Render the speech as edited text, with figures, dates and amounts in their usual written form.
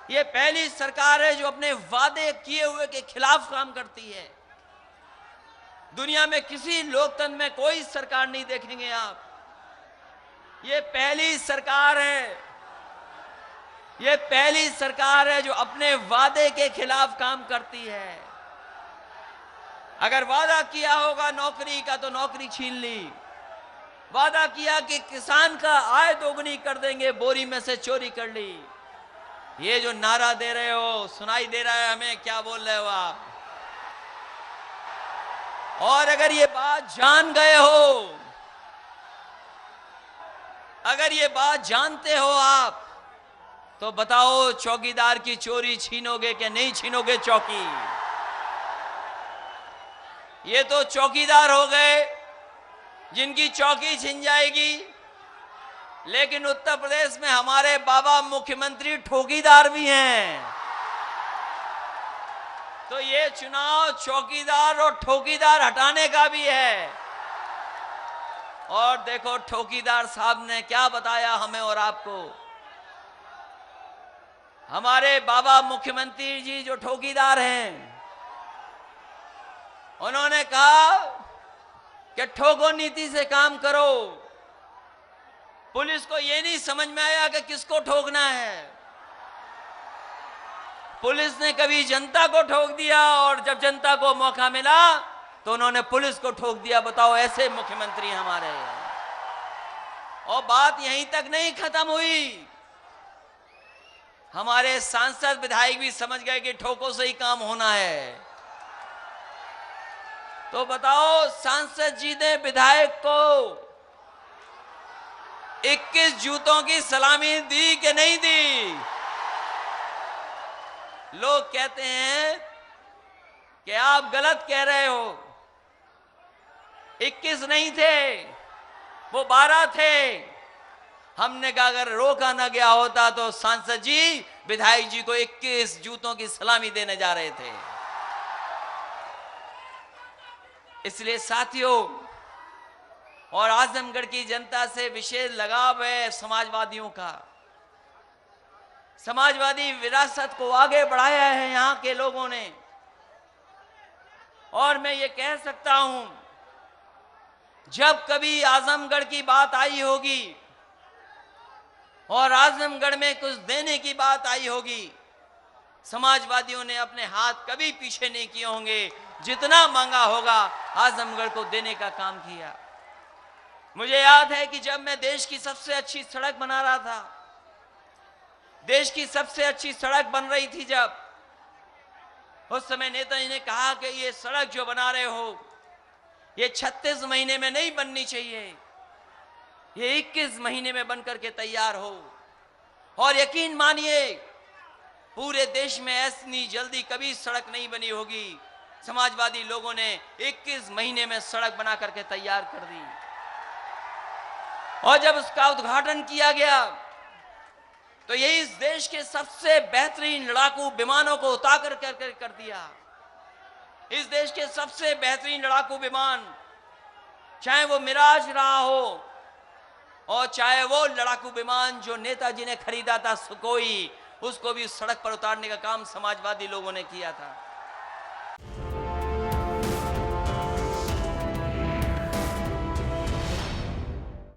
ये पहली सरकार है जो अपने वादे किए हुए के खिलाफ काम करती है। दुनिया में किसी लोकतंत्र में कोई सरकार नहीं देखेंगे आप। ये पहली सरकार है, ये पहली सरकार है जो अपने वादे के खिलाफ काम करती है। अगर वादा किया होगा नौकरी का तो नौकरी छीन ली, वादा किया कि किसान का आय दोगुनी कर देंगे, बोरी में से चोरी कर ली। ये जो नारा दे रहे हो, सुनाई दे रहा है हमें, क्या बोल रहे हो आप? और अगर ये बात जान गए हो, अगर ये बात जानते हो आप, तो बताओ चौकीदार की चोरी छीनोगे कि नहीं छीनोगे चौकी? ये तो चौकीदार हो गए जिनकी चौकी छिन जाएगी, लेकिन उत्तर प्रदेश में हमारे बाबा मुख्यमंत्री ठोकीदार भी हैं। तो ये चुनाव चौकीदार और ठोकीदार हटाने का भी है। और देखो ठोकीदार साहब ने क्या बताया हमें और आपको। हमारे बाबा मुख्यमंत्री जी जो ठोकीदार हैं, उन्होंने कहा कि ठोको नीति से काम करो। पुलिस को यह नहीं समझ में आया कि किसको ठोकना है। पुलिस ने कभी जनता को ठोक दिया और जब जनता को मौका मिला तो उन्होंने पुलिस को ठोक दिया। बताओ, ऐसे मुख्यमंत्री हमारे। और बात यहीं तक नहीं खत्म हुई, हमारे सांसद विधायक भी समझ गए कि ठोको से ही काम होना है। तो बताओ, सांसद जी ने विधायक को 21 जूतों की सलामी दी कि नहीं दी? लोग कहते हैं कि आप गलत कह रहे हो, 21 नहीं थे, वो 12 थे। हमने कहा अगर रोका ना गया होता तो सांसद जी विधायक जी को 21 जूतों की सलामी देने जा रहे थे। इसलिए साथियों, और आजमगढ़ की जनता से विशेष लगाव है समाजवादियों का। समाजवादी विरासत को आगे बढ़ाया है यहां के लोगों ने। और मैं ये कह सकता हूं, जब कभी आजमगढ़ की बात आई होगी और आजमगढ़ में कुछ देने की बात आई होगी, समाजवादियों ने अपने हाथ कभी पीछे नहीं किए होंगे। जितना मांगा होगा आजमगढ़ को देने का काम किया। मुझे याद है कि जब मैं देश की सबसे अच्छी सड़क बना रहा था, देश की सबसे अच्छी सड़क बन रही थी, जब उस समय नेताजी ने कहा कि ये सड़क जो बना रहे हो ये 36 महीने में नहीं बननी चाहिए, ये 21 महीने में बनकर के तैयार हो। और यकीन मानिए पूरे देश में ऐसी जल्दी कभी सड़क नहीं बनी होगी। समाजवादी लोगों ने 21 महीने में सड़क बना करके तैयार कर दी। और जब उसका उद्घाटन किया गया तो यही इस देश के सबसे बेहतरीन लड़ाकू विमानों को उतार कर दिया। इस देश के सबसे बेहतरीन लड़ाकू विमान, चाहे वो मिराज रहा हो और चाहे वो लड़ाकू विमान जो नेताजी ने खरीदा था सुखोई, उसको भी सड़क पर उतारने का काम समाजवादी लोगों ने किया था।